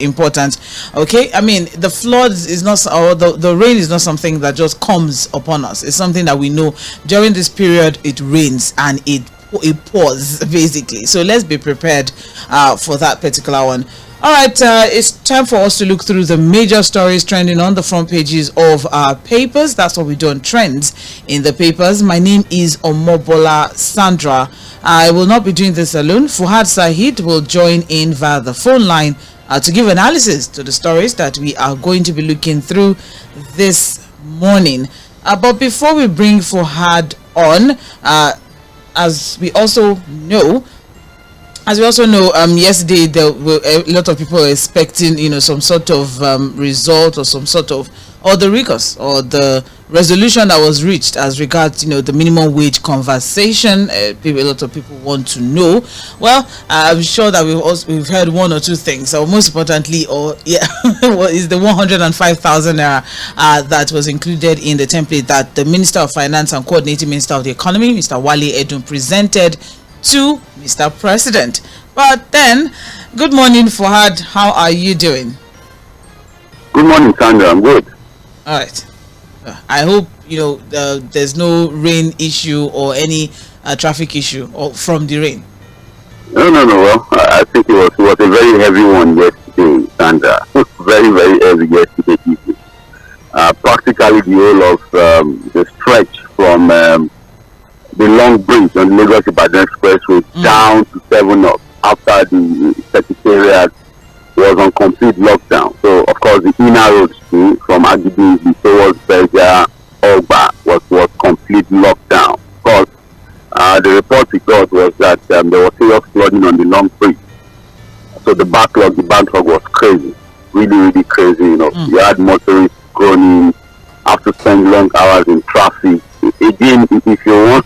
important. Okay, I mean the floods is not, or the rain is not something that just comes upon us. It's something that we know during this period it rains and it pours basically. So let's be prepared for that particular one. All right, it's time for us to look through the major stories trending on the front pages of our papers. That's what we do on Trends in the Papers. My name is Omobola Sandra. I will not be doing this alone. Fuhad Sahid will join in via the phone line to give analysis to the stories that we are going to be looking through this morning. But before we bring Fuhad on, as we also know, yesterday there were a lot of people expecting, some sort of result or some sort of, or the recourse or the resolution that was reached as regards, the minimum wage conversation. A lot of people want to know. Well, I'm sure that we've heard one or two things. So most importantly, is the 105,000 naira that was included in the template that the Minister of Finance and Coordinating Minister of the Economy, Mr. Wale Edun, presented to Mr. President. But then, good morning, Fuhad. How are you doing? Good morning, Sandra. I'm good. All right. I hope there's no rain issue or any traffic issue from the rain. No. Well, I think it was a very heavy one yesterday, Sandra. Very, very heavy yesterday evening. Practically the whole of the stretch from the long bridge on the Lagos-Ibadan Expressway down to 7 up after the Secretariat was on complete lockdown. So, of course, the inner roads too, from Agidi towards Beja, Ogba, was complete lockdown. Of course, the report we got was that there was serious flooding on the long bridge. So the backlog was crazy, really, really crazy. You had motorists groaning, have to spend long hours in traffic. Again, if you're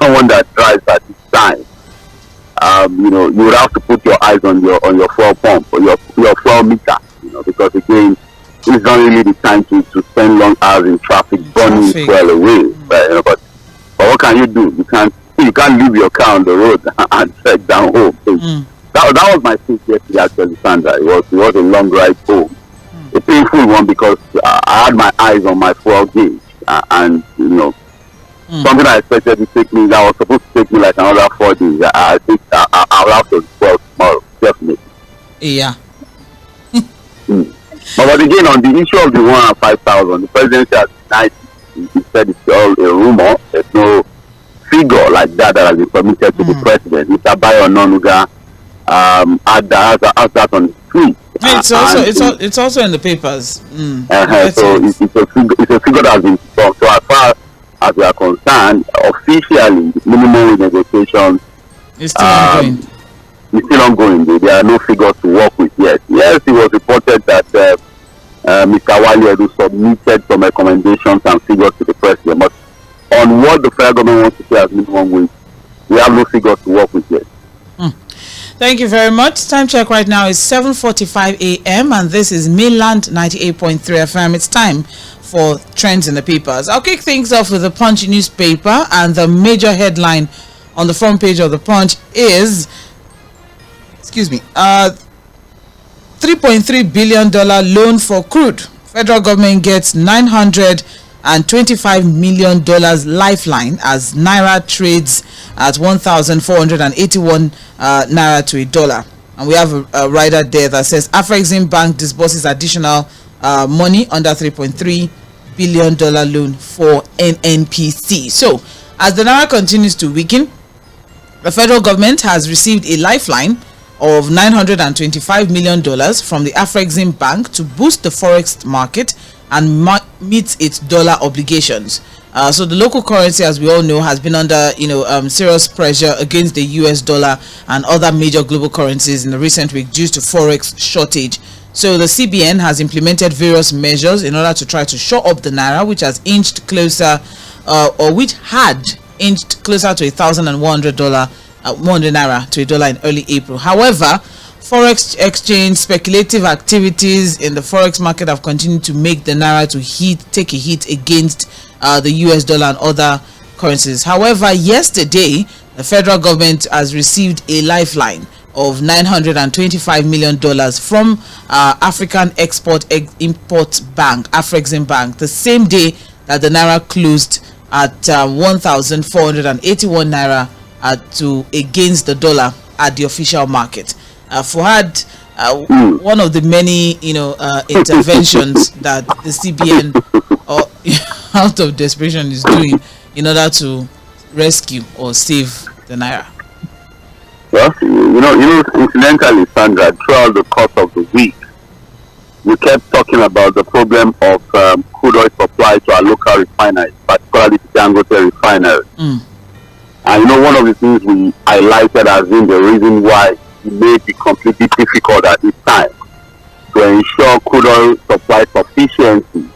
someone that drives at this time, you would have to put your eyes on your fuel pump or your fuel meter, because again, it's not really the time to spend long hours in traffic burning fuel away. But what can you do? You can't leave your car on the road and trek down home. So that was my thing yesterday, actually, Sandra. It was a long ride home, a painful one, because I had my eyes on my fuel gauge, and something I expected to take me, that was supposed to take me like another 4 days. I think I'll have to go tomorrow, definitely. Yeah. But again, on the issue of the 105,000, the presidency has denied it. He said it's all a rumor. There's no figure like that has been submitted to the president. Mr. Bayo Onanuga had that on the tweet. It's also in the papers. So it's a figure that has been talked. So as far as we are concerned, officially, the minimum wage negotiations is still ongoing. It's still ongoing. There are no figures to work with yet. Yes, it was reported that Mr. Wale Edun submitted some recommendations and figures to the president, but on what the federal government wants to say as minimum wage, we have no figures to work with yet. Thank you very much. Time check right now is 7:45 a.m. and this is Mainland 98.3 FM. It's time for Trends in the Papers. I'll kick things off with the Punch newspaper, and the major headline on the front page of the Punch is, $3.3 billion loan for crude. Federal government gets $925 million lifeline as Naira trades at 1,481 Naira to a dollar. And we have a rider there that says Afrexim Bank disburses additional money under $3.3 billion loan for NNPC. So, as the Naira continues to weaken, the federal government has received a lifeline of $925 million from the Afrexim Bank to boost the forex market and meet its dollar obligations. So the local currency, as we all know, has been under serious pressure against the US dollar and other major global currencies in the recent week due to forex shortage. So the CBN has implemented various measures in order to try to shore up the Naira, which has inched closer, which had inched closer to $1,100 Naira to a dollar in early April. However, forex exchange speculative activities in the forex market have continued to make the Naira take a hit against the US dollar and other currencies. However, yesterday the federal government has received a lifeline of $925 million from African Export-Import Bank, Afrexim Bank, the same day that the naira closed at 1,481 naira against the dollar at the official market. Fouad, one of the many interventions that the CBN out of desperation is doing in order to rescue or save the naira. Well, incidentally, Sandra, throughout the course of the week, we kept talking about the problem of crude oil supply to our local refineries, particularly the Dangote refinery. And one of the things we highlighted as being the reason why it may be completely difficult at this time to ensure crude oil supply sufficiency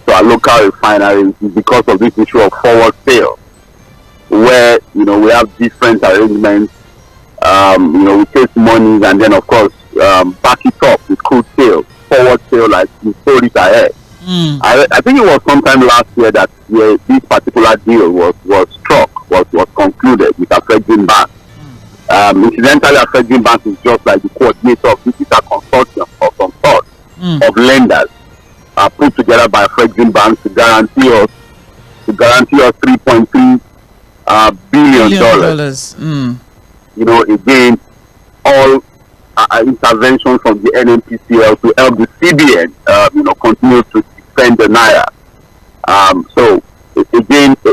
to our local refineries is because of this issue of forward sale, where we have different arrangements. We take money and then of course back it up with crude sale, forward sale, like you sold it ahead. I think it was sometime last year that this particular deal was struck, was concluded with Afrexim Bank. Incidentally, Afrexim Bank is just like the coordinator of this consortium of some sort of lenders put together by Afrexim Bank to guarantee us $3.3 billion. Again, all interventions from the NNPCL to help the CBN, continue to defend the naira. So again, a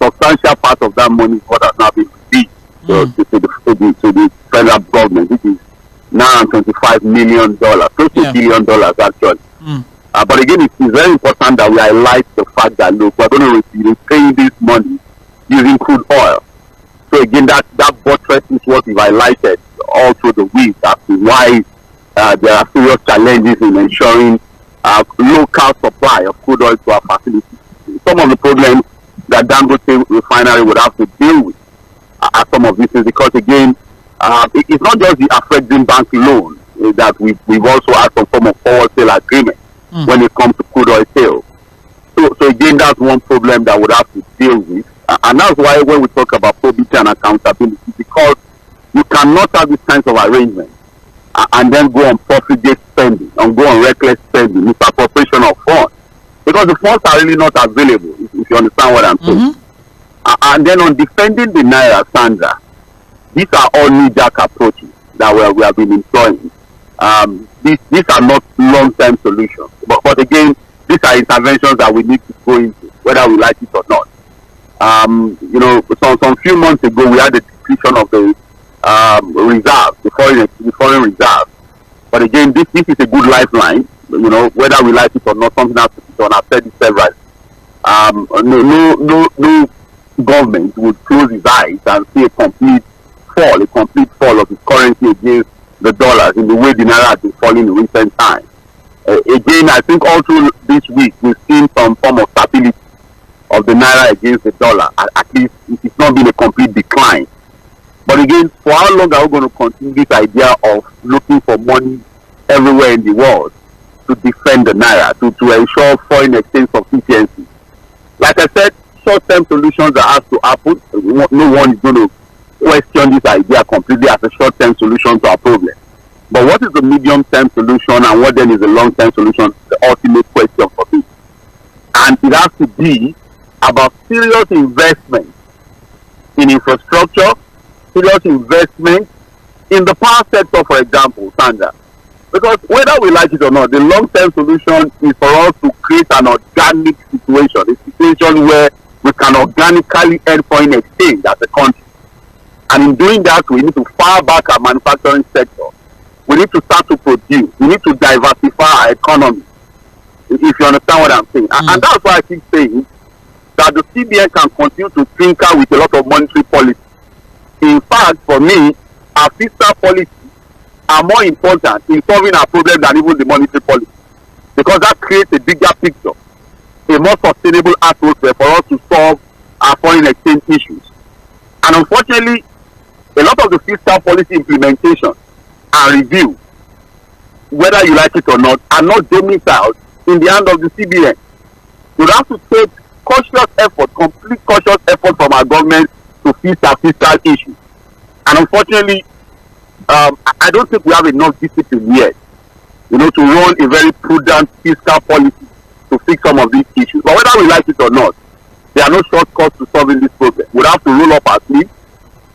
substantial part of that money is what has now been released to the federal government, which is $925 million, close to $1 billion actually. But again, it's very important that we highlight the fact that look, we're going to be paying this money using crude oil. So again, that buttresses what we've highlighted all through the week as to why there are serious challenges in ensuring local supply of crude oil to our facilities. Some of the problems that Dangote refinery would have to deal with are some of these things, because again, it's not just the Afrexim Bank loan that we've also had some form of forward sale agreement when it comes to crude oil sale. So again, that's one problem that would have to deal with. And that's why when we talk about probity and accountability, because you cannot have these kinds of arrangements and then go on profligate spending, and go on reckless spending, misappropriation of funds, because the funds are really not available, if you understand what I'm saying. And then on defending the naira, Sandra, these are all knee-jerk approaches that we have been employing. These are not long-term solutions, but again, these are interventions that we need to go into, whether we like it or not. Some few months ago, we had a depletion of the reserve, the foreign reserve. But again, this is a good lifeline. Whether we like it or not, something has to be done. I've said it several. No government would close his eyes and see a complete fall of his currency against the dollars in the way the naira has been falling in recent times. Again, I think all through this week we've seen some form of stability of the naira against the dollar. At least it's not been a complete decline. But again, for how long are we going to continue this idea of looking for money everywhere in the world to defend the naira, to ensure foreign exchange sufficiency? Like I said, short-term solutions that have to happen. No one is going to question this idea completely as a short-term solution to our problem. But what is the medium-term solution, and what then is the long-term solution? The ultimate question for me. And it has to be about serious investment in infrastructure, serious investment in the power sector, for example, Sandra. Because whether we like it or not, the long-term solution is for us to create an organic situation, a situation where we can organically earn foreign exchange as a country. And in doing that, we need to fire back our manufacturing sector. We need to start to produce. We need to diversify our economy, if you understand what I'm saying. And that's why I keep saying that the CBN can continue to tinker with a lot of monetary policy. In fact, for me, our fiscal policy are more important in solving our problem than even the monetary policy, because that creates a bigger picture, a more sustainable atmosphere for us to solve our foreign exchange issues. And unfortunately, a lot of the fiscal policy implementation and review, whether you like it or not, are not domiciled in the hand of the CBN. We have to take complete cautious effort from our government to fix our fiscal issues. And And unfortunately, I don't think we have enough discipline yet, to run a very prudent fiscal policy to fix some of these issues. But whether we like it or not, there are no shortcuts to solving this problem. We have to roll up our sleeves,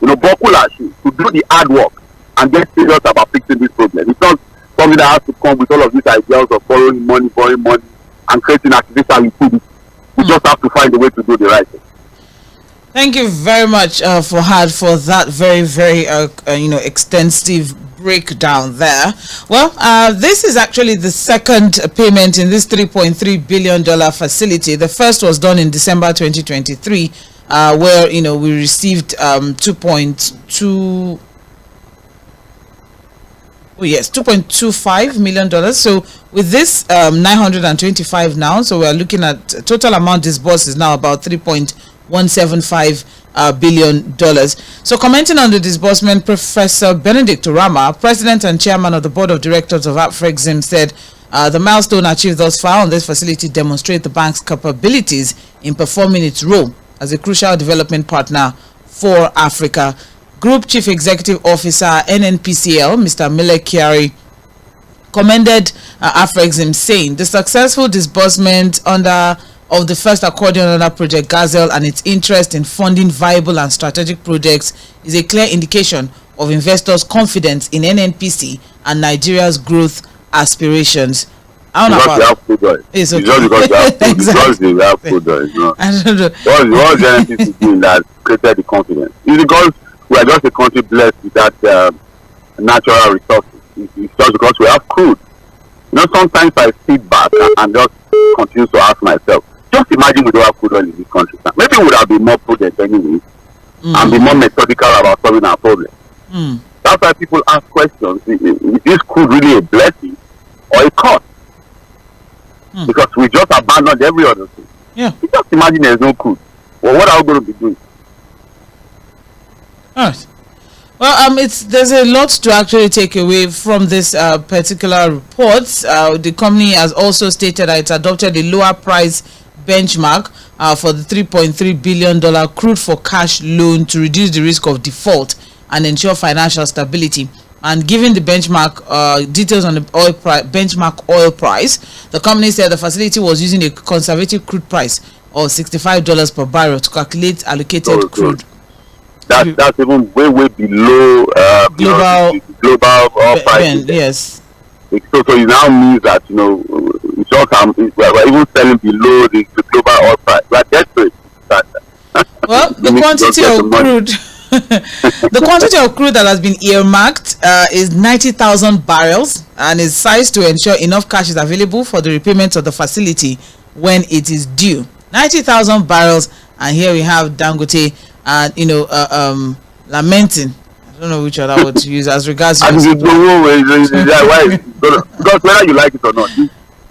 buckle our shoes, to do the hard work and get serious about fixing this problem. It's not something that has to come with all of these ideas of borrowing money, and creating artificial liquidity. We just have to find a way to do the right thing. Thank you very much, Fahad, for that very, very, extensive breakdown there. Well, this is actually the second payment in this $3.3 billion facility. The first was done in December 2023, where, we received $2.25 million. So with this 925 now, so we are looking at total amount disbursed is now about $3.175 billion. So commenting on the disbursement, Professor Benedict Urama, President and Chairman of the Board of Directors of Afrexim, said the milestone achieved thus far on this facility demonstrate the bank's capabilities in performing its role as a crucial development partner for Africa. Group Chief Executive Officer NNPCL, Mr. Mele Kyari, commended Afrexim, saying the successful disbursement of the first accordion under Project Gazelle and its interest in funding viable and strategic projects is a clear indication of investors' confidence in NNPC and Nigeria's growth aspirations. I don't know about it's okay. Just because you have food, exactly. Because you have food, I don't know. What the NNPC doing that created the confidence? It's because we are just a country blessed with that natural resources. It's just because we have crude. Sometimes I sit back and just continue to ask myself, just imagine we don't have crude oil in this country. Maybe we would have been more prudent anyway, and be more methodical about solving our problem. That's why people ask questions, is this crude really a blessing or a curse? Because we just abandoned every other thing. Yeah. You just imagine there's no crude. Well, what are we going to be doing? All right. Well, there's a lot to actually take away from this particular report. The company has also stated that it's adopted a lower price benchmark for the $3.3 billion crude for cash loan to reduce the risk of default and ensure financial stability. And given the benchmark details on the benchmark oil price, the company said the facility was using a conservative crude price of $65 per barrel to calculate allocated crude. That's even way below global oil prices. Yes. So it now means that we're even selling below the global oil price. We're desperate. Well, the quantity of crude, the quantity of crude that has been earmarked is 90,000 barrels and is sized to ensure enough cash is available for the repayment of the facility when it is due. 90,000 barrels, and here we have Dangote. And lamenting, I don't know which other word to use as regards to because whether you like it or not,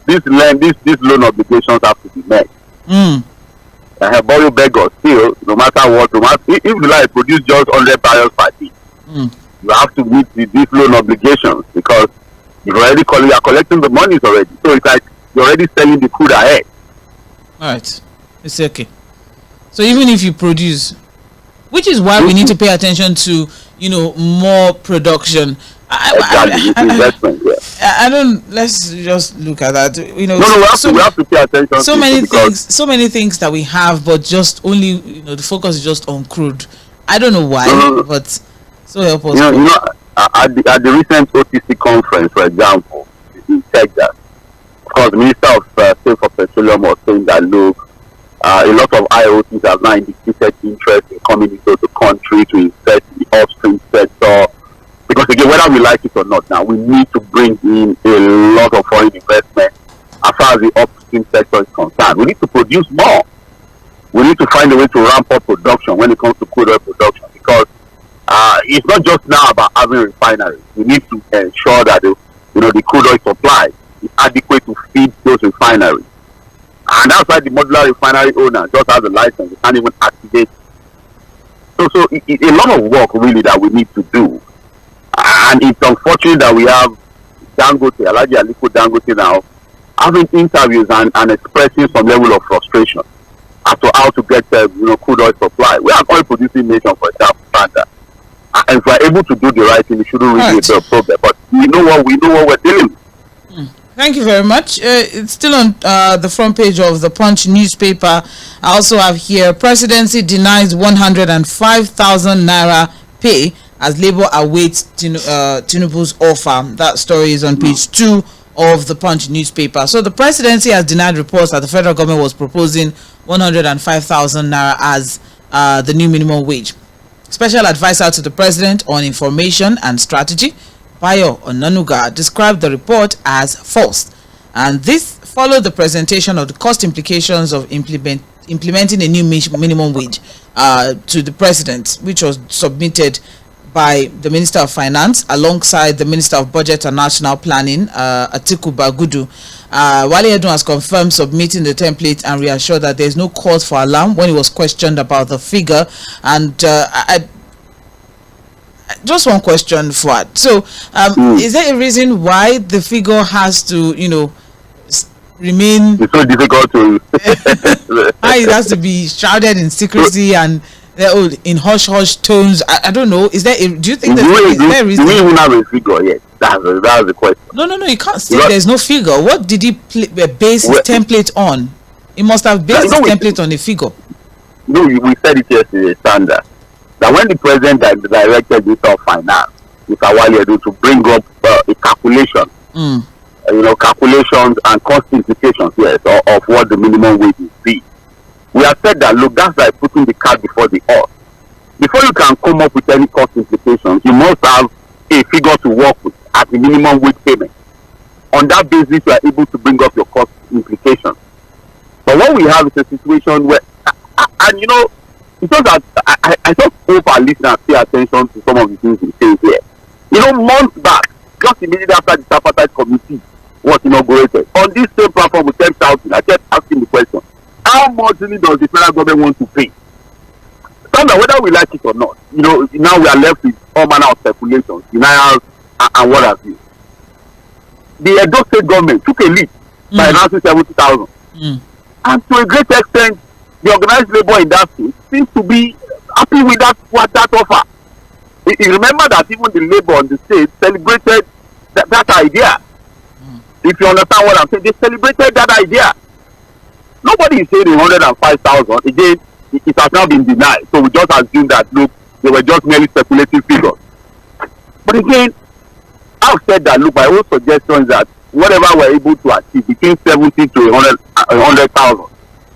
these loan obligations have to be met. Borrow beggar still, no matter what, if you like produce just 100 barrels per day, you have to meet these loan obligations because you are collecting the monies already. So it's like you're already selling the crude ahead. All right, it's okay. So even if you produce, which is why we need to pay attention to, more production. I don't. Let's just look at that. We have to pay attention. So many things that we have, but just only, the focus is just on crude. I don't know why, but so help us. At the recent OTC conference, for example, in Texas, of course, the Minister of State for Petroleum was saying that look. A lot of IOCs have now indicated interest in coming into the country to invest in the upstream sector. Because again, whether we like it or not now, we need to bring in a lot of foreign investment as far as the upstream sector is concerned. We need to produce more. We need to find a way to ramp up production when it comes to crude oil production. Because it's not just now about having refineries. We need to ensure that the crude oil supply is adequate to feed those refineries. And that's why the modular refinery owner just has a license, they can't even activate. So it's a lot of work really that we need to do. And it's unfortunate that we have Dangote, Alhaji Aliko Dangote now, having interviews and expressing some level of frustration as to how to get crude oil supply. We are an oil producing nation, for example, Canada. A And if we're able to do the right thing, it shouldn't really be a problem. But we know what we're dealing with. Thank you very much. It's still on the front page of the Punch newspaper. I also have here, presidency denies 105,000 naira pay as Labour awaits Tinubu's offer. That story is on page 2 of the Punch newspaper. So the presidency has denied reports that the federal government was proposing 105,000 naira as the new minimum wage. Special advisor to the president on information and strategy, Bayo Onanuga, described the report as false, and this followed the presentation of the cost implications of implementing a new minimum wage to the president, which was submitted by the Minister of Finance alongside the Minister of Budget and National Planning, Atiku Bagudu. Wale Edun has confirmed submitting the template and reassured that there is no cause for alarm when he was questioned about the figure. And just one question, Fuad. So, is there a reason why the figure has to, remain? It's so difficult to. Why it has to be shrouded in secrecy and in hush tones? I don't know. Is there? Do you think is there a reason? Do we even have a figure yet? That's the question. No. You can't say there's no figure. What did he base his template on? He must have based his template on a figure. No, we said it yesterday, Sandra, that when the president directed Minister of Finance, Mr. Wale Edun, to bring up a calculation, calculations and cost implications, yes, of what the minimum wage will be. We have said that, look, that's like putting the cart before the horse. Before you can come up with any cost implications, you must have a figure to work with at the minimum wage payment. On that basis, you are able to bring up your cost implications. But what we have is a situation where, it's just that I just hope our listeners pay attention to some of the things we say here. Months back, just immediately after the tripartite committee was inaugurated, on this same platform with 10,000, I kept asking the question, how much really does the federal government want to pay? Standard, whether we like it or not, now we are left with all manner of speculations, denials, and what have you. The Edo State government took a lead by announcing 70,000. And to a great extent, the organized labor in that state seems to be happy with that offer. You remember that even the labor on the state celebrated that idea. If you understand what I'm saying, they celebrated that idea. Nobody is saying 105,000. Again, it has now been denied. So we just assume that, look, they were just merely speculative figures. But again, I've said that, look, my own suggestion is that whatever we're able to achieve between 70 to 100,000,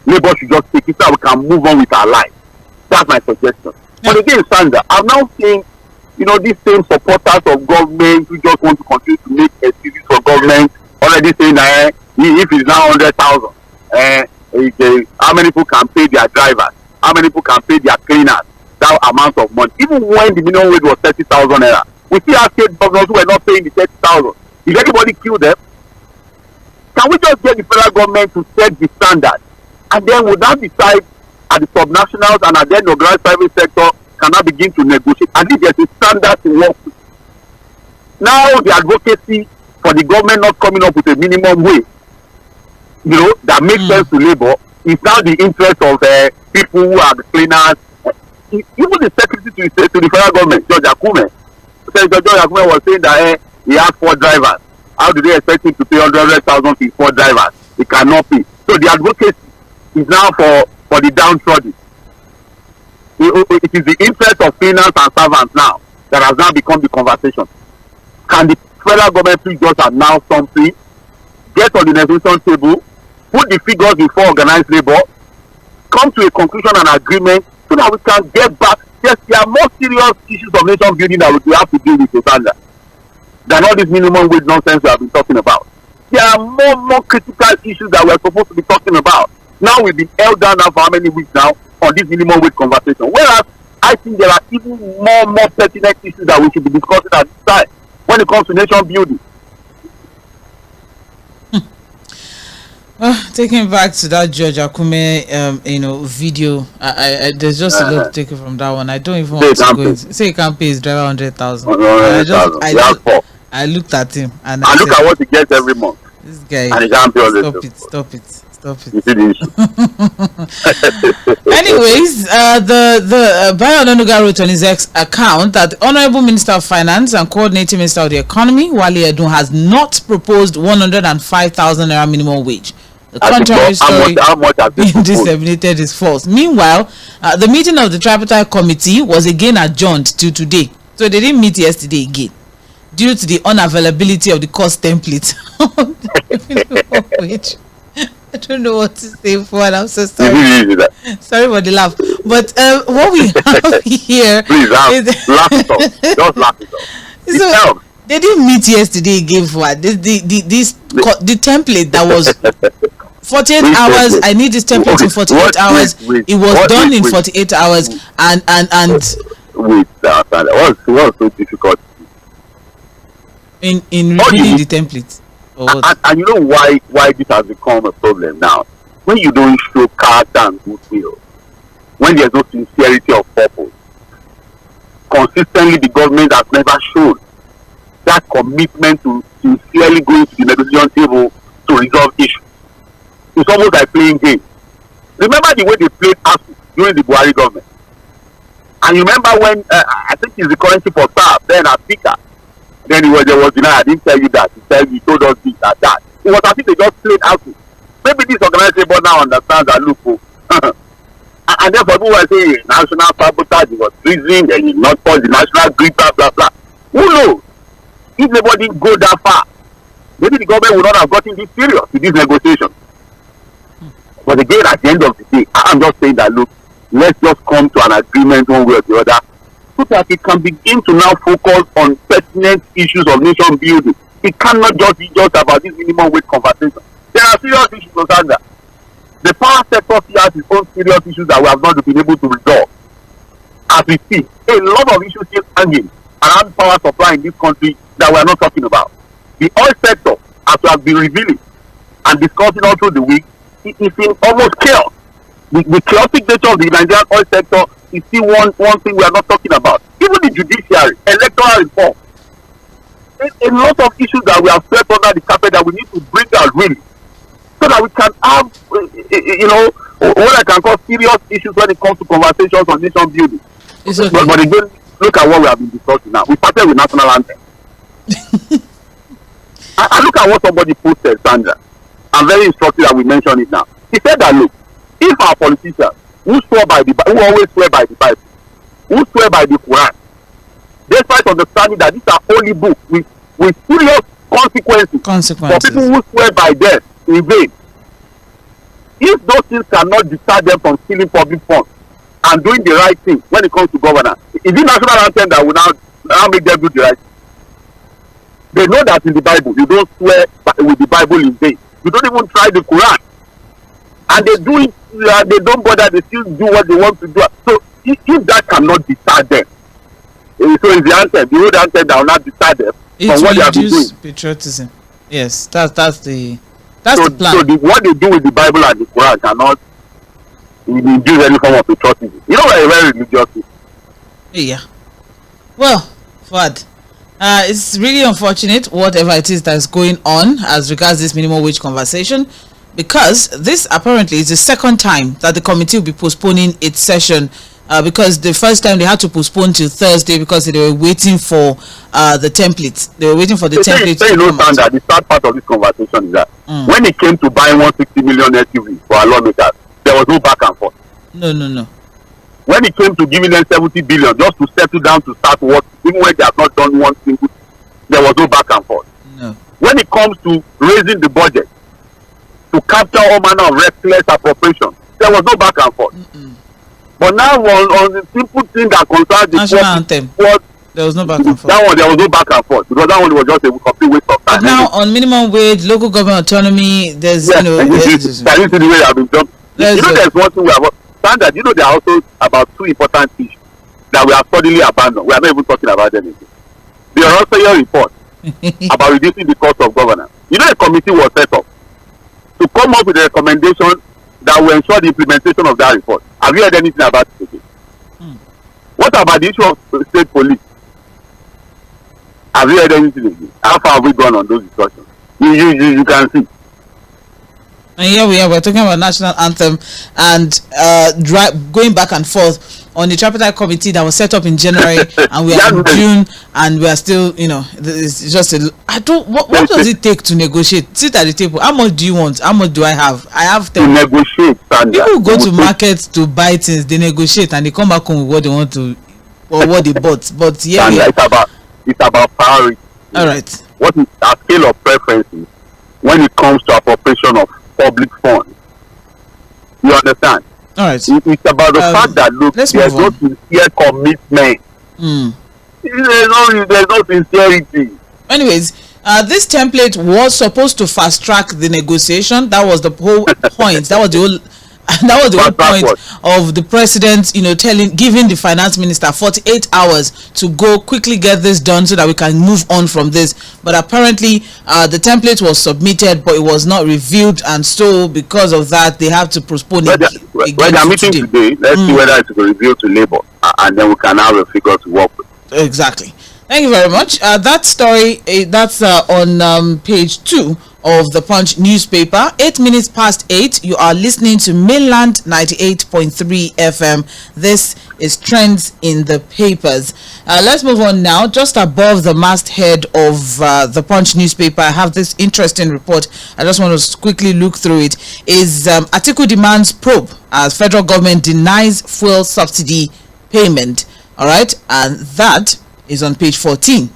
labor should just take it so we can move on with our life. That's my suggestion. But again, Sandra, I'm now seeing, these same supporters of government who just want to continue to make excuses for government, already saying that if it's now 100,000, how many people can pay their drivers? How many people can pay their cleaners? That amount of money. Even when the minimum wage was 30,000 naira, we still have state governors who are not paying the 30,000. Did anybody kill them? Can we just get the federal government to set the standard, and then we'll now decide at the subnationals and at the end of the organized private sector can now begin to negotiate? At least there's a standard to work with. Now the advocacy for the government not coming up with a minimum wage, that makes sense to labor, is now the interest of people who are the cleaners. Even the secretary to the federal government, Judge Akume was saying that he has 4 drivers. How do they expect him to pay 100,000 to 4 drivers? He cannot pay. So the advocacy is now for the downtrodden. It is the interest of cleaners and servants now that has now become the conversation. Can the federal government please just announce something, get on the negotiation table, put the figures before organized labor, come to a conclusion and agreement so that we can get back? Yes, there are more serious issues of nation building that we have to deal with, Sandra, than all this minimum wage nonsense we have been talking about. There are more critical issues that we are supposed to be talking about. Now we've been held down now for how many weeks now on this minimum wage conversation. Whereas I think there are even more pertinent issues that we should be discussing at this time when it comes to nation building. Taking back to that Judge Akume, video, I there's just a lot to take from that one. I don't even want to go into. Say he can't pay his driver 100,000. I looked at him and I look at what he gets every month. This guy. And he can't pay all this. Stop it. You see the issue. Anyways, the Bayo Onanuga wrote on his X account that the Honorable Minister of Finance and Coordinating Minister of the Economy, Wale Edun, has not proposed 105,000 naira minimum wage. The contrary story being disseminated is false. Meanwhile, the meeting of the tripartite committee was again adjourned to today. So they didn't meet yesterday again due to the unavailability of the cost template. I don't know what to say for it. I'm so sorry. Sorry for the laugh. But what we have here please, laugh it off. Just laugh it off. So they didn't meet yesterday again for what? The template that was 48 hours. I need this template in 48 hours. It was done in 48 hours. And wait, what's so difficult? In reading the template. And you know why this has become a problem now? When you don't show character and goodwill, when there's no sincerity of purpose, consistently the government has never shown that commitment to sincerely going to the negotiation table to resolve issues. It's almost like playing games. Remember the way they played ASU during the Buhari government? And you remember when I think he's the current chief of staff, then as speaker. Then there was denied. I didn't tell you that. He told us this and that. It was as if they just played out. Maybe this organization now understands that look. And therefore, people were saying national sabotage, it was treason, and it not for the national grid, blah, blah, blah. Who knows? If nobody didn't go that far, maybe the government would not have gotten this serious with this negotiation. But again, at the end of the day, I'm just saying that look, let's just come to an agreement one way or the other, so that it can begin to now focus on pertinent issues of nation building. It cannot just be just about this minimum wage conversation. There are serious issues on that. The power sector still has its own serious issues that we have not been able to resolve. As we see, a lot of issues still hanging around power supply in this country that we are not talking about. The oil sector, as we have been revealing and discussing all through the week, it is in almost chaos. The chaotic nature of the Nigerian oil sector is still one thing we are not talking about. Even the judiciary, electoral reform, a lot of issues that we have swept under the carpet that we need to bring out really, so that we can have, what I can call serious issues when it comes to conversations on nation building. Okay. But again, look at what we have been discussing now. We started with national anthem. I look at what somebody posted, Sandra. I'm very instructive that we mention it now. He said that look, if our politicians who always swear by the Bible, who swear by the Quran, despite understanding that these are holy books with serious consequences for people who swear by them in vain, if those things cannot deter them from stealing public funds and doing the right thing when it comes to governance, is it national anthem that will now make them do the right thing? They know that in the Bible, you don't swear with the Bible in vain. You don't even try the Quran. And they do it, they don't bother, they still do what they want to do. So if that cannot deter them, so it's the anthem, the old anthem that will not deter them from what they have been doing. Patriotism. Yes, that's the plan. So what they do with the Bible and the Quran cannot induce any form of patriotism. You know, we're very religious people. Yeah. Well, Fuad, it's really unfortunate whatever it is that's going on as regards this minimum wage conversation, because this apparently is the second time that the committee will be postponing its session, because the first time they had to postpone till Thursday because they were waiting for the template. They were waiting for the template. You know, Sandra, the sad part of this conversation is that when it came to buying 160 million SUVs for our lawmakers, there was no back and forth. No. When it came to giving them 70 billion just to settle down to start work, even when they have not done one single, there was no back and forth. No. When it comes to raising the budget to capture all manner of reckless appropriation, there was no back and forth. But now on the simple thing that concerns the national anthem, there was no back and forth. That one, there was no back and forth, because that one was just a complete waste of time. But now on minimum wage, local government autonomy, there's can you see the way I've been jumping? There's one thing we have. Standard, there are also about two important issues that we have suddenly abandoned. We are not even talking about them again. The Orosoyo report about reducing the cost of governance. A committee was set up to come up with a recommendation that will ensure the implementation of that report. Have you heard anything about it again? What about the issue of state police? Have you heard anything again? How far have we gone on those discussions? You can see. And here we are, we're talking about national anthem and going back and forth on the tripartite committee that was set up in January and we are in June and we are still, it's just what does it take to negotiate? Sit at the table. How much do you want? How much do I have? I have to negotiate. People go to market to buy things, they negotiate and they come back home with what they want to or what they bought. But yeah, it's about priority. All right. What is our scale of preferences when it comes to appropriation of public funds? You understand? All right. It's about the fact that there's no sincere commitment. There's no sincerity. Anyways, this template was supposed to fast track the negotiation. That was the whole point. That was the whole point of the president, giving the finance minister 48 hours to go quickly get this done so that we can move on from this. But apparently, the template was submitted, but it was not reviewed, and so because of that, they have to postpone it. When they are meeting today, let's see whether it's revealed to Labour, and then we can have a figure to work with. Exactly. Thank you very much. That story, that's on page 2 of the Punch newspaper. 8 minutes past 8. You are listening to Mainland 98.3 FM. This is Trends in the Papers. Let's move on now. Just above the masthead of the Punch newspaper, I have this interesting report. I just want to quickly look through it. Is Atiku demands probe as federal government denies fuel subsidy payment. All right, and that is on page 14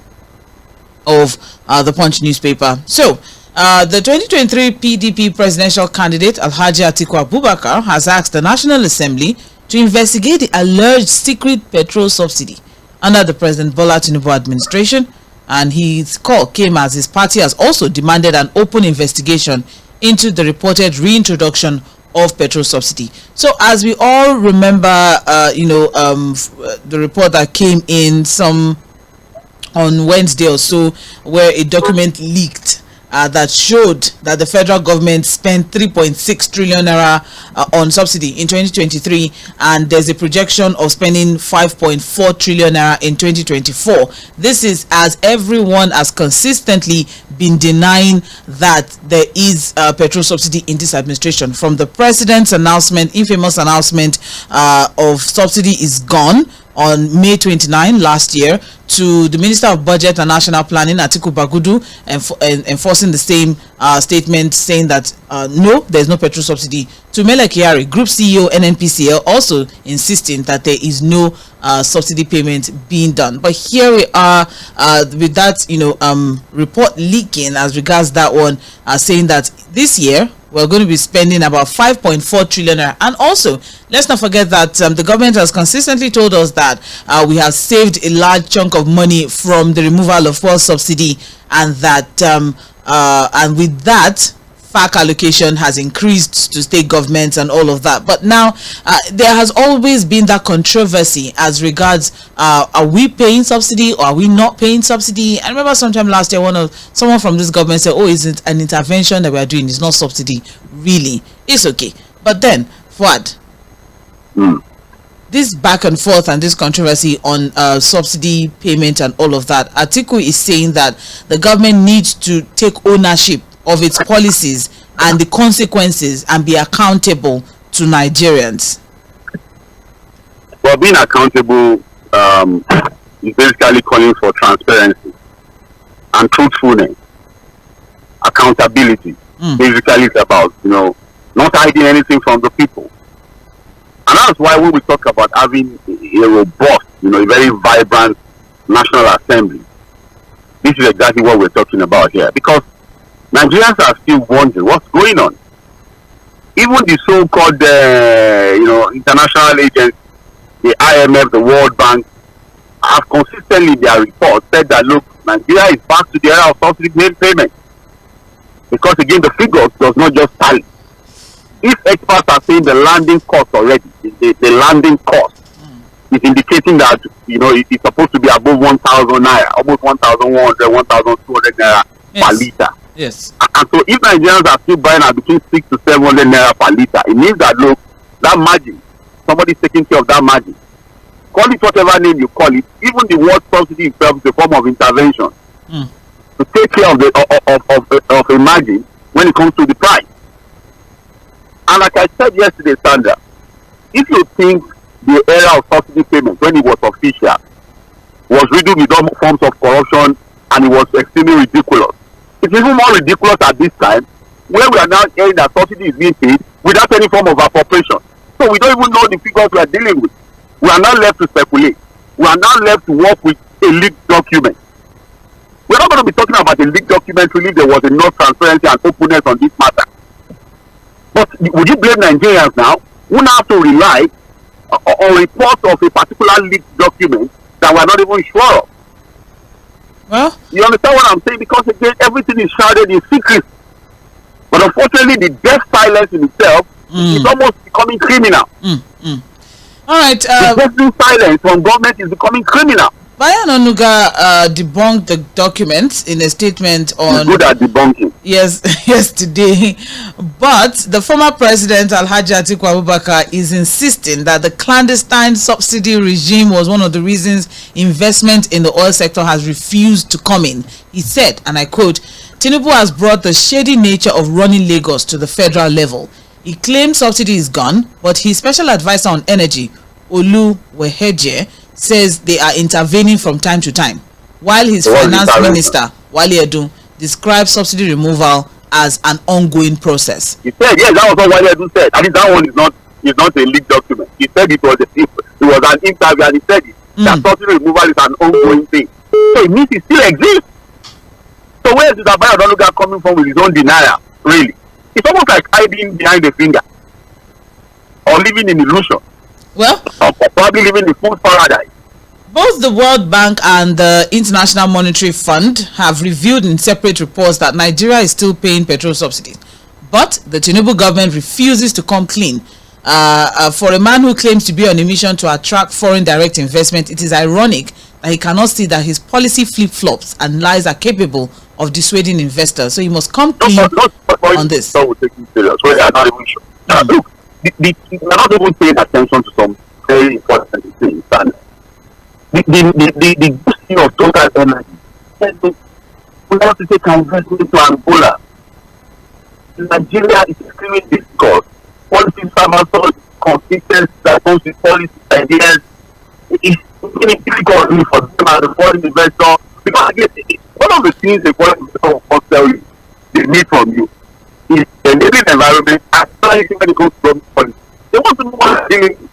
of the Punch newspaper. So, the 2023 PDP presidential candidate Alhaji Atiku Abubakar has asked the National Assembly to investigate the alleged secret petrol subsidy under the President Bola Tinubu administration, and his call came as his party has also demanded an open investigation into the reported reintroduction of petrol subsidy. So, as we all remember, the report that came in on Wednesday or so, where a document leaked that showed that the federal government spent 3.6 trillion naira on subsidy in 2023, and there's a projection of spending 5.4 trillion naira in 2024. This is as everyone has consistently been denying that there is petrol subsidy in this administration. From the president's announcement, infamous announcement of subsidy is gone on May 29 last year, to the Minister of Budget and National Planning, Atiku Bagudu, enforcing the same statement, saying that no, there's no petrol subsidy, to Mele Kyari, Group CEO, NNPCL, also insisting that there is no subsidy payment being done. But here we are with that, report leaking as regards that one, saying that this year we're going to be spending about 5.4 trillion naira. And also, let's not forget that the government has consistently told us that we have saved a large chunk of money from the removal of fuel subsidy, and that and with that, FAC allocation has increased to state governments and all of that. But now there has always been that controversy as regards are we paying subsidy or are we not paying subsidy? I remember sometime last year someone from this government said, oh, is it an intervention that we are doing? It's not subsidy. Really, it's okay. But then Fuad, this back and forth and this controversy on subsidy payment and all of that, Atiku is saying that the government needs to take ownership of its policies and the consequences and be accountable to Nigerians. Well, being accountable is basically calling for transparency and truthfulness. Accountability basically is about not hiding anything from the people. And that's why when we talk about having a robust, a very vibrant National Assembly, this is exactly what we're talking about here. Because Nigerians are still wondering what's going on. Even the so-called, international agents, the IMF, the World Bank, have consistently in their reports said that, look, Nigeria is back to the era of subsidy payment. Because again, the figures does not just tally. If experts are saying the landing cost already, the landing cost is indicating that, it's supposed to be above 1,000 naira, almost 1,100, 1,200 naira per liter. Yes. And so if Nigerians are still buying at between 600 to 700 naira per liter, it means that, look, that margin, somebody's taking care of that margin. Call it whatever name you call it, even the word subsidy itself is a form of intervention. to take care of a margin when it comes to the price. And like I said yesterday, Sandra, if you think the era of subsidy payment when it was official was riddled with all forms of corruption and it was extremely ridiculous, it's even more ridiculous at this time where we are now hearing that subsidy is being paid without any form of appropriation. So we don't even know the figures we are dealing with. We are now left to speculate. We are now left to work with a leaked document. We're not going to be talking about a leaked document really if there was enough transparency and openness on this matter. But would you blame Nigerians now who now have to rely on reports of a particular leaked document that we're not even sure of? Well, you understand what I'm saying? Because again, everything is shrouded in secret. But unfortunately, the deaf silence in itself is almost becoming criminal. All right. The deafening silence from government is becoming criminal. Bayan Onuga debunked the documents in a statement on. He's good at debunking. Yes, yesterday. But the former president Alhaji Atiku Abubakar is insisting that the clandestine subsidy regime was one of the reasons investment in the oil sector has refused to come in. He said, and I quote, "Tinubu has brought the shady nature of running Lagos to the federal level. He claims subsidy is gone, but his special advisor on energy, Oluwehejie, says they are intervening from time to time, while his finance minister, Wale Edun, describes subsidy removal as an ongoing process." He said, yes, that was what Wale Edun said. I mean, that one is not a leaked document. He said it was an interview, and he said that subsidy removal is an ongoing thing. So it means it still exists. So where is this Abayo Onuga coming from with his own denial, really? It's almost like hiding behind the finger or living in illusion. Well, or probably living in food paradise. Both the World Bank and the International Monetary Fund have revealed in separate reports that Nigeria is still paying petrol subsidies. But the Tinubu government refuses to come clean. For a man who claims to be on a mission to attract foreign direct investment, it is ironic that he cannot see that his policy flip-flops and lies are capable of dissuading investors. So he must come clean on this. We're not even sure. Look, we're not even paying attention to some very important things. And the boosting of total energy. We want to take investment to Angola. Nigeria is extremely difficult. Policy farmers, consistency that comes with policy ideas. It's really difficult for them as a foreign investor. Because again, one of the things a foreign investor will tell you, they need from you, is the living environment as well as when it comes to policy. They want to know what they're doing.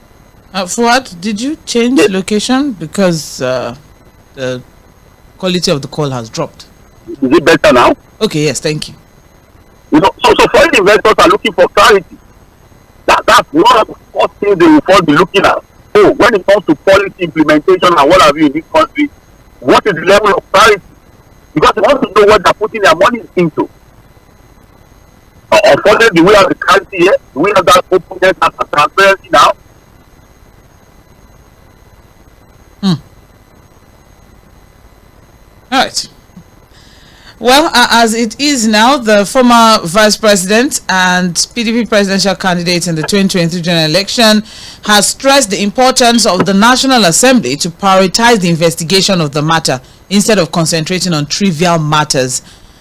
Fuad, did you change location because the quality of the call has dropped? Is it better now? Okay, yes, thank you. You know, so foreign investors are looking for clarity. That's one of the first things they will first be looking at. So when it comes to policy implementation and what have you in this country, what is the level of clarity? Because they want to know what they're putting their money into. Unfortunately, do we have the clarity here? Do we have that openness and transparency now? All right. Well, as it is now, the former vice president and PDP presidential candidate in the 2023 general election has stressed the importance of the National Assembly to prioritize the investigation of the matter instead of concentrating on trivial matters.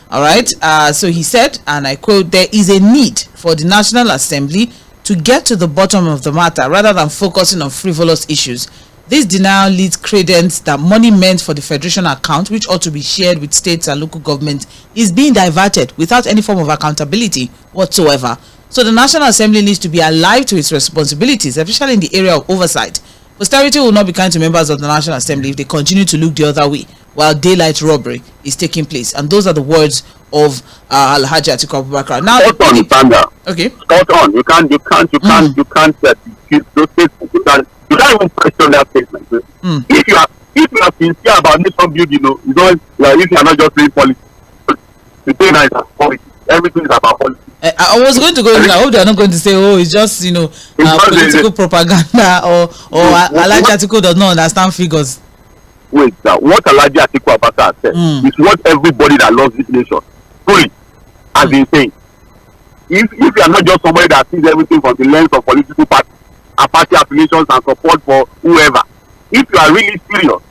All right. So he said, and I quote, "There is a need for the National Assembly to get to the bottom of the matter rather than focusing on frivolous issues. This denial leads credence that money meant for the federation account, which ought to be shared with states and local governments, is being diverted without any form of accountability whatsoever. So the National Assembly needs to be alive to its responsibilities, especially in the area of oversight. Posterity will not be kind to members of the National Assembly if they continue to look the other way while daylight robbery is taking place." And those are the words of Alhaji Atiku Abubakar. Now, okay, spot on. You can't those statements. You can't even question that statement. If you are sincere about nation building, you don't if you are not just doing politics. You say nice politics. Everything is about politics. I was going to go in. I hope they are not going to say, "Oh, it's just political propaganda," or Alhaji Atiku does not understand figures. Wait, what Alhaji Atiku Abubakar said is what everybody that loves this nation truly has been saying. If you are not just somebody that sees everything from the lens of political party affiliations and support for whoever, if you are really serious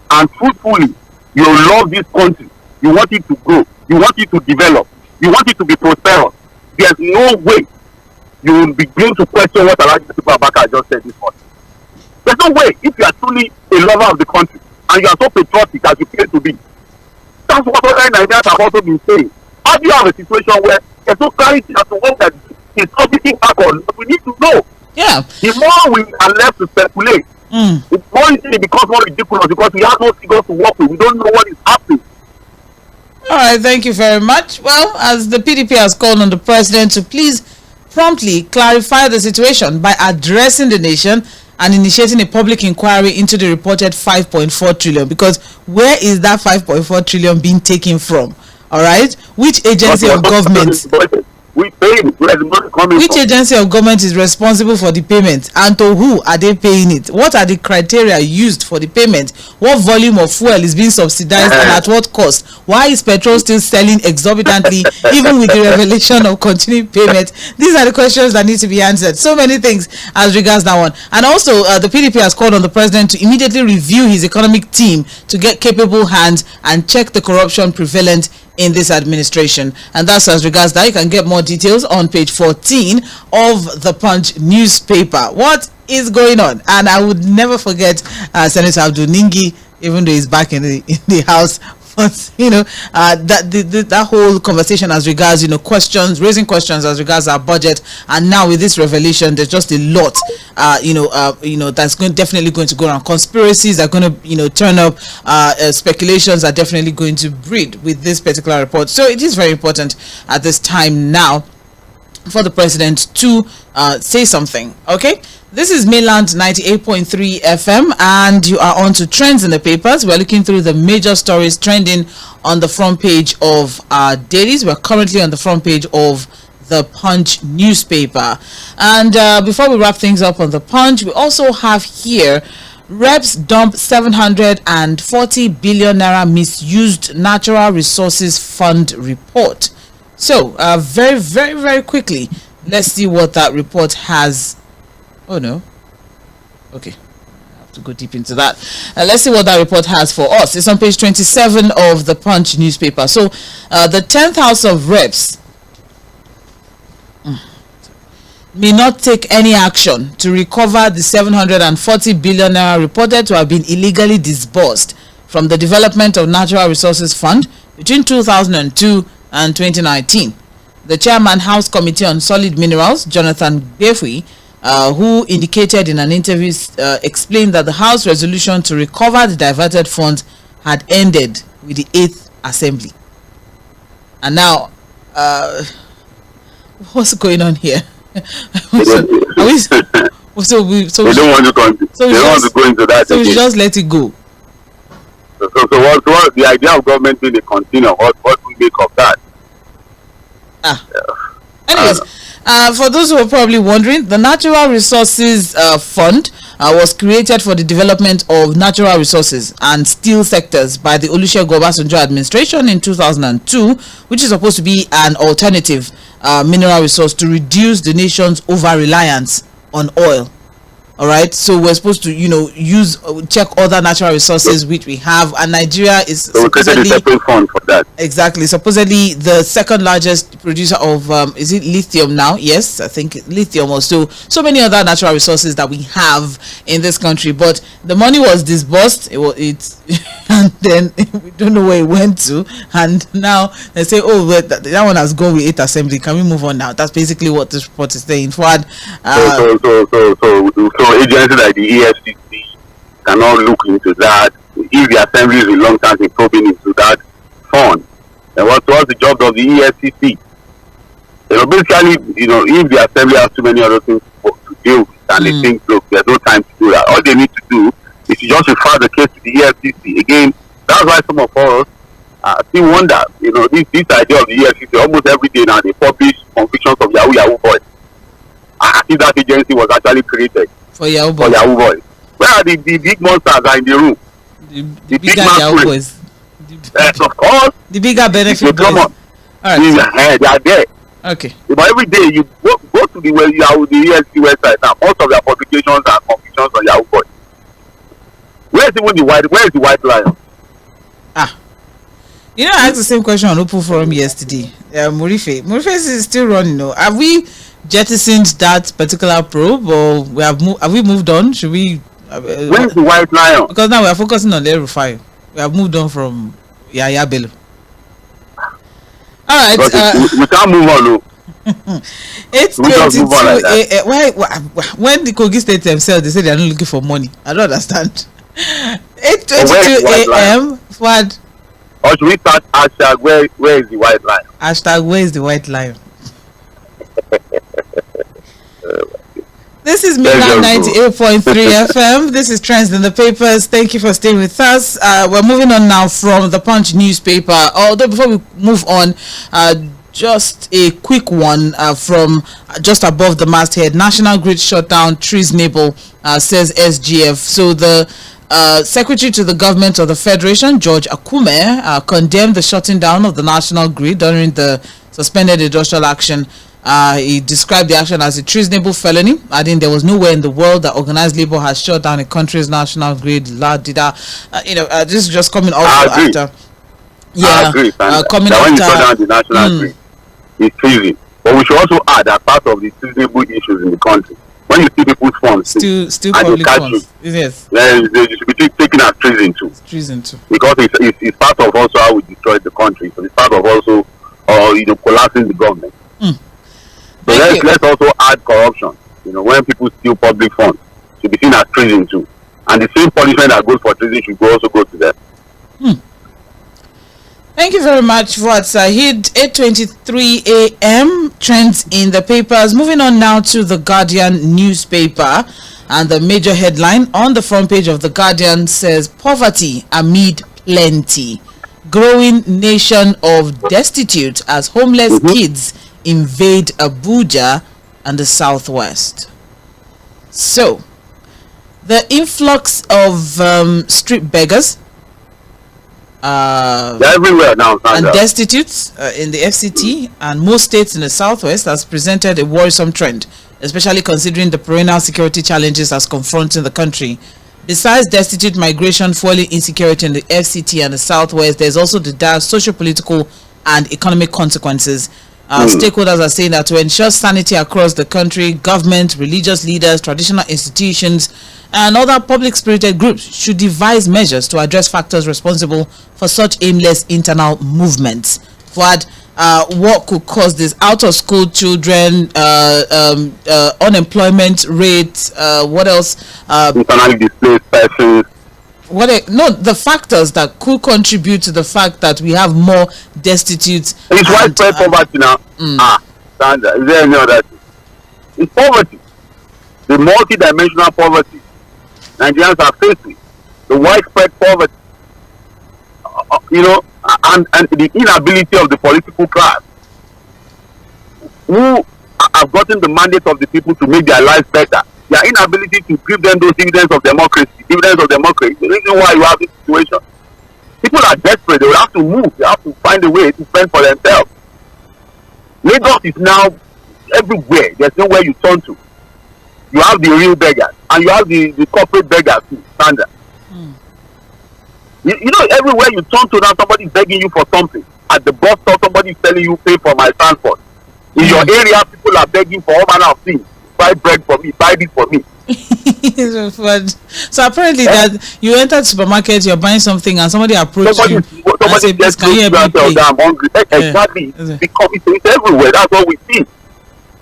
and truthfully you love this country You want it to grow. You want it to develop. You want it to be prosperous. There's no way you will begin to question what Alhaji Atiku Abubakar just said this morning. There's no way if you are truly a lover of the country and you are so patriotic as you claim to be. That's what other Nigerians have also been saying. How do you have a situation where there's no clarity as to what that is coming back on? We need to know. Yeah. The more we are left to speculate, the more it becomes more ridiculous because we have no figures to work with. We don't know what is happening. All right, thank you very much. Well, as the PDP has called on the president to please promptly clarify the situation by addressing the nation and initiating a public inquiry into the reported 5.4 trillion, because where is that 5.4 trillion being taken from? All right, which agency of government? We pay it. Where the money coming Which from? agency of government is responsible for the payment, and to who are they paying it? What are the criteria used for the payment? What volume of fuel is being subsidized and at what cost? Why is petrol still selling exorbitantly even with the revelation of continuing payment? These are the questions that need to be answered. So many things as regards that one. And also the PDP has called on the president to immediately review his economic team to get capable hands and check the corruption prevalent in this administration. And that's as regards that. You can get more details on page 14 of the Punch newspaper. What is going on? And I would never forget Senator Abdul Ningi, even though he's back in the house. But that whole conversation as regards raising questions as regards our budget, and now with this revelation, there's just a lot that's definitely going to go around. Conspiracies are going to turn up. Speculations are definitely going to breed with this particular report. So it is very important at this time now for the president to say something. Okay, this is Mainland 98.3 FM, and you are on to trends in the papers. We're looking through the major stories trending on the front page of our dailies. We're currently on the front page of the Punch newspaper, and before we wrap things up on the Punch, we also have here: reps dump 740 billion naira misused natural resources fund report. So very, very, very quickly, let's see what that report has. Oh no. Okay, I have to go deep into that. Let's see what that report has for us. It's on page 27 of the Punch newspaper. So the 10th House of Reps may not take any action to recover the 740 billion naira reported to have been illegally disbursed from the Development of Natural Resources Fund between 2002 and 2019. The chairman, House Committee on Solid Minerals, Jonathan Gbefui, who indicated in an interview, explained that the House resolution to recover the diverted funds had ended with the 8th Assembly. And now, what's going on here? They don't want to go into that. So we just let it go. So what's the idea of government being a continuum? What we make of that? Anyways, for those who are probably wondering, the Natural Resources Fund was created for the development of natural resources and steel sectors by the Olusegun Obasanjo administration in 2002, which is supposed to be an alternative mineral resource to reduce the nation's over-reliance on oil. All right, so we're supposed to check other natural resources which we have, and Nigeria is supposedly fund for that. Exactly, supposedly the second largest producer of is it lithium now? Yes, I think lithium, or so many other natural resources that we have in this country. But the money was disbursed, and then we don't know where it went to, and now they say, oh, that one has gone with 8th Assembly. Can we move on now? That's basically what this report is saying. Forward. So agencies like the EFCC cannot look into that. If the Assembly is reluctant in probing into that fund, then what's the job of the EFCC? Basically, if the Assembly has too many other things to deal with, and they think, look, there's no time to do that. All they need to do is to just refer the case to the EFCC. Again, that's why some of us still wonder, this idea of the EFCC, almost every day now they publish convictions of Yahoo boys. I think that agency was actually created for Yahoo boys. Where are the big monsters are in the room? The bigger Yahoo boys. Yes, of course. The bigger benefit boys. All right. They are there. Okay. But every day you go to the ESG website now. Most of their publications are convictions on Yahoo boys. Where is the white lion? You know, I asked the same question on Open Forum yesterday. Murife is still running. No, have we jettisoned that particular probe, or have we moved on? Should we? Where's the white lion? Because now we are focusing on the Rufai. We have moved on from Yaya Bello. All right. We can't move on. No. 8:22. Why? When the Kogi State themselves, they say they are not looking for money. I don't understand. 8:22 a.m. What? Or should we start hashtag where is the white lion? Hashtag where is the white lion? This is Milan 98.3 FM. This is Trends in the Papers. Thank you for staying with us. We're moving on now from the Punch newspaper. Although before we move on, just a quick one from just above the masthead. National Grid shutdown treasonable, says SGF. So the Secretary to the Government of the Federation, George Akume, condemned the shutting down of the National Grid during the suspended industrial action. He described the action as a treasonable felony, adding there was nowhere in the world that organized labor has shut down a country's national grid. This is just coming also after. I agree, coming that after. When you shut down the national grid, it's treason. But we should also add that part of the treasonable issues in the country. When you see people's funds, still public funds. Yes. They should be taken as treason too. It's treason too. Because it's part of also how we destroy the country. So it's part of also, collapsing the government. So let's also add corruption. When people steal public funds, should be seen as treason too. And the same punishment that goes for treason should also go to them. Thank you very much, Fuad Sahid. 8:23 a.m. Trends in the papers. Moving on now to the Guardian newspaper, and the major headline on the front page of the Guardian says poverty amid plenty, growing nation of destitute as homeless kids invade Abuja and the southwest. So the influx of street beggars they're everywhere now, and destitutes in the FCT and most states in the southwest has presented a worrisome trend, especially considering the perennial security challenges as confronting the country. Besides destitute migration fueling insecurity in the FCT and the southwest, there's also the dire socio-political and economic consequences. Stakeholders are saying that to ensure sanity across the country, government, religious leaders, traditional institutions, and other public-spirited groups should devise measures to address factors responsible for such aimless internal movements. What could cause this? Out-of-school children, unemployment rate, what else? Internally displaced persons. The factors that could contribute to the fact that we have more destitutes. It's widespread poverty now. Sandra, is there any other thing? It's poverty. The multi-dimensional poverty Nigerians are faced with. The widespread poverty. And the inability of the political class who have gotten the mandate of the people to make their lives better. Their inability to give them those dividends of democracy. The reason why you have this situation. People are desperate. They will have to move. They have to find a way to fend for themselves. Lagos is now everywhere. There's nowhere you turn to. You have the real beggars. And you have the corporate beggars too. Standard. Everywhere you turn to now, somebody is begging you for something. At the bus stop, somebody is telling you, pay for my transport. In your area, people are begging for all manner of things. Buy bread for me, buy this for me. So apparently that you enter the supermarket, you're buying something and somebody approaches you. Somebody gets close to you and tell them I'm hungry. Exactly. It's everywhere. That's what we see.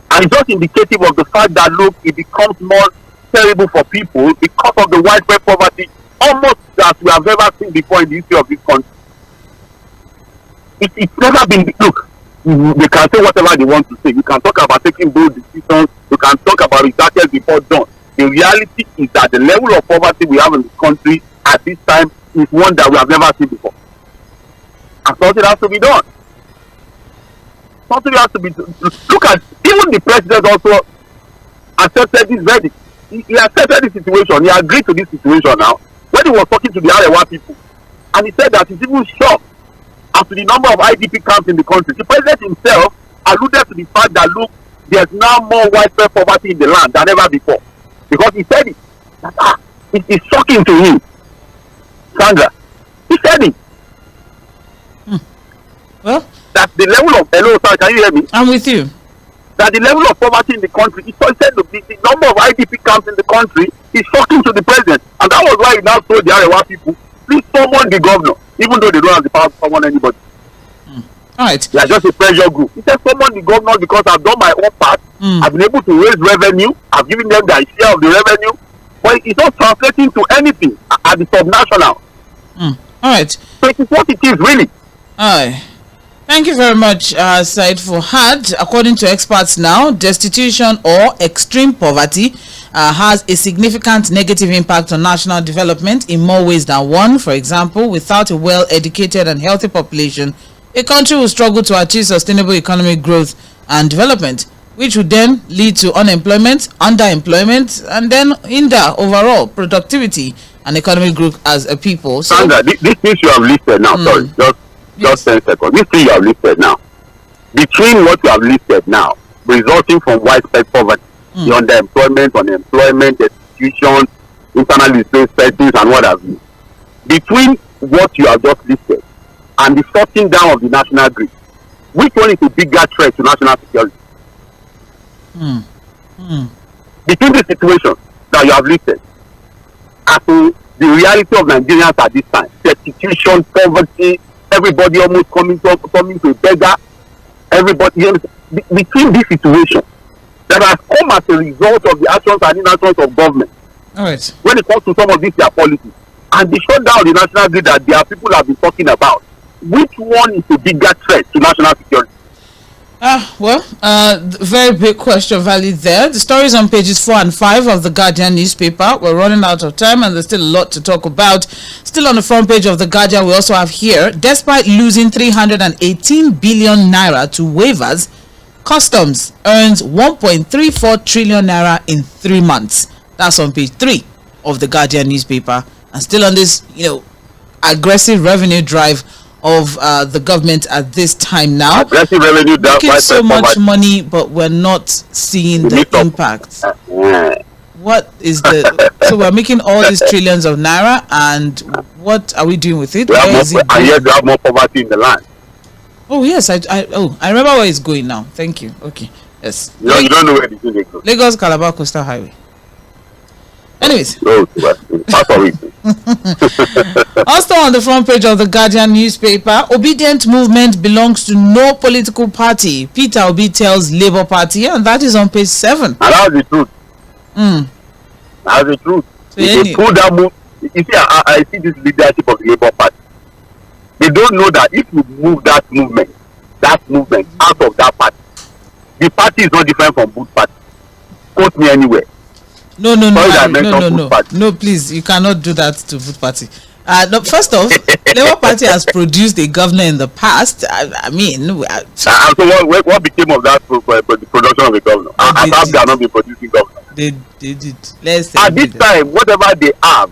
And it's just indicative of the fact that, look, it becomes more terrible for people because of the widespread poverty, almost that we have never seen before in the history of this country. It's never been, look, they can say whatever they want to say. You can talk about taking bold decisions. You can talk about results before done. The reality is that the level of poverty we have in this country at this time is one that we have never seen before. And something has to be done. Something has to be done. Look at, even the president also accepted this verdict. He accepted this situation. He agreed to this situation now. When he was talking to the Arewa people, and he said that he's even shocked as to the number of IDP camps in the country. The president himself alluded to the fact that, look, there's now more widespread poverty in the land than ever before. Because he said it. It's shocking to him. Sandra, he said it. Well, that the level of, hello sir, can you hear me? I'm with you. That the level of poverty in the country is said to be, the number of IDP camps in the country is shocking to the president. And that was why he now told the Arewa people, please summon the governor, even though they don't have the power to summon anybody. All right. They are just a pressure group. He said, summon the governor because I've done my own part. I've been able to raise revenue. I've given them their share of the revenue. But it's not translating to anything at the subnational. All right. So it is what it is, really. All right. Thank you very much, Said Fuhad. According to experts now, destitution or extreme poverty has a significant negative impact on national development in more ways than one. For example, without a well-educated and healthy population, a country will struggle to achieve sustainable economic growth and development, which would then lead to unemployment, underemployment, and then hinder overall productivity and economic growth as a people. So, Sandra, this thing you have listed now, sorry, just 10 seconds. This thing you have listed now, between what you have listed now, resulting from widespread poverty, the underemployment, unemployment, destitution, internally displaced persons, and what have you, between what you have just listed and the shutting down of the national grid, which one is a bigger threat to national security? Between the situations that you have listed, as to the reality of Nigerians at this time, destitution, poverty, everybody almost coming to a beggar, everybody, you know, between these situations that has come as a result of the actions and inactions of government. all right. When it comes to some of these their policies and the shutdown of the national grid that their people have been talking about, which one is a bigger threat to national security? Very big question valid there. The stories on pages 4 and 5 of the Guardian newspaper. We're running out of time and there's still a lot to talk about. Still on the front page of the Guardian, we also have here, despite losing 318 billion naira to waivers, customs earns 1.34 trillion naira in 3 months. That's on page 3 of the Guardian newspaper. And still on this, aggressive revenue drive of the government at this time now. Aggressive revenue drive, making so much money, but we're not seeing the impact. What is the so we're making all these trillions of naira, and what are we doing with it? And yet we have more poverty in the land. Oh yes, I remember where it's going now. Thank you. Okay, yes. No, you don't know where this thing goes. Lagos Calabar Coastal Highway. Anyways, also on the front page of the Guardian newspaper, obedient movement belongs to no political party. Peter Obi tells Labour Party, and that is on page 7. And that's the truth. That's the truth. So if they pull that move, you see, I see this leadership of the Labour Party. They don't know that if you move that movement out of that party, the party is not different from Boot Party. Quote me anywhere. No, please, you cannot do that to Boot Party. No, first off, Labour Party has produced a governor in the past. I mean, so what became of that the production of the governor? They have not been producing governor. They did. Let's say at this time, whatever they have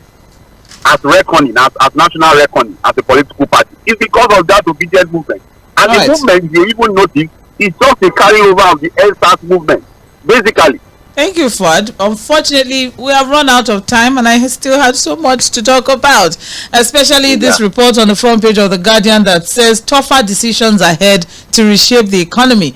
as reckoning, as national reckoning, as a political party, is because of that obedient movement. And the movement, you even notice, is just a carryover of the EndSARS movement, basically. Thank you, Fuad. Unfortunately, we have run out of time and I still have so much to talk about, especially this report on the front page of The Guardian that says tougher decisions ahead to reshape the economy.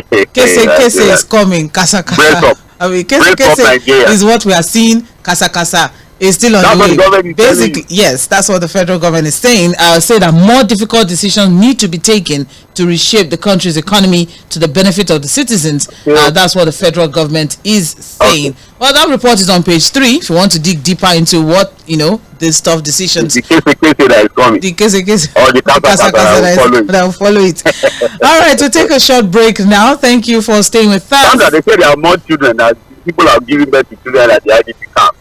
Ķeṣe is coming. Kasa kasa. I mean, Ķeṣe is what we are seeing. Kasa kasa is still on the way. Basically, yes, that's what the federal government is saying. Say that more difficult decisions need to be taken to reshape the country's economy to the benefit of the citizens. That's what the federal government is saying. Well, that report is on page 3. If you want to dig deeper into what, these tough decisions. The Ķeṣe that is coming. The Ķeṣe. Or the Kasa that will follow it. All right, we'll take a short break now. Thank you for staying with us. Sandra, they say there are more children that people are giving birth to children at the IDP camp.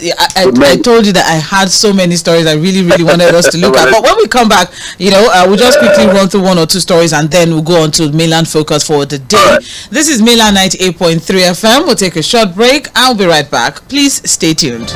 Yeah, I told you that I had so many stories I really wanted us to look at. But when we come back, we'll just quickly run through 1 or 2 stories and then we'll go on to mainland focus for the day. Right. This is Mainland 98.3 FM. We'll take a short break. I'll be right back. Please stay tuned.